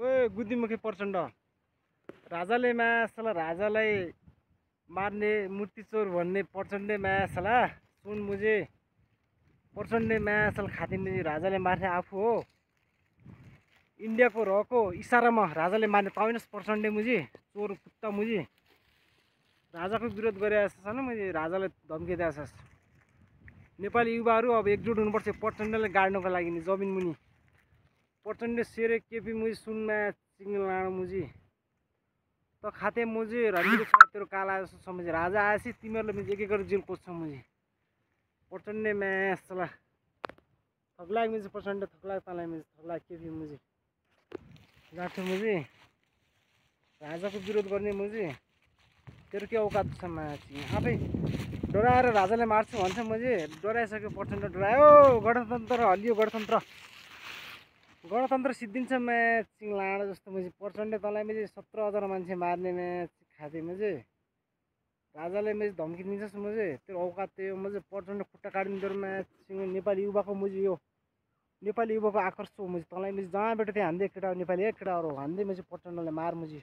ओए बुद्धिमुखी प्रचण्ड राजाले मायासला राजालाई मार्ने मूर्ति चोर भन्ने प्रचण्डे मायासला सुन मुझे प्रचण्डे मायासल खाते मुझे राजाले मार्ने आफू हो इन्डियाको रहको इसारामा राजाले मार्ने पाउनस् प्रचण्डे मुझे चोर कुत्ता मुझे राजाको विरोध गरिरहेको छ न मुझे राजालाई धम्की दिएको छ नेपाली युवाहरू अब एकजुट हुनुपर्छ प्रचण्डलाई गाड्नको लागि नि जमिन मुनि प्रचण्ड शेरे केपी मुझे सुनमा सिग्नल लाडो मुझे त खाते मुझे रणवीर तेरो काला जस्तो छ मुझे राजा आएपछि तिमीहरूले मुझे एक एक गरेर जेल पस्छ मुझे प्रचण्ड म्यासला थगलाग मुझे प्रचण्ड थगलाग तलाई मुझे थगलाग केपी मुझे गाँठो मुझे राजाको विरोध गर्ने मुझे तेरो के औकात छ माछी आफै डराएर राजाले मार्छु भन्छ मुझे डराइसक्यो प्रचण्ड डरायो गणतन्त्र हल्लियो गणतन्त्र सिद्धिन्छ म्याचिङ लाडो जस्तो मुझे प्रचण्ड तँलाई मुझे 17,000 मान्छे मार्ने म्याच खाते मुझे राजाले मुझे धम्की दिन्छस् मुझे तेरो औकात त्यो मुझे प्रचण्ड खुट्टा काटिदिन्छ म्याचिङ नेपाली युवाको मुझे यो नेपाली युवाको आकर्ष हो मुझे तँलाई मुझे जहाँ बेटा त्यहाँ हान्दै केटा नेपाली एक केटाहरू हान्दै मुझे प्रचण्डले मार मुझे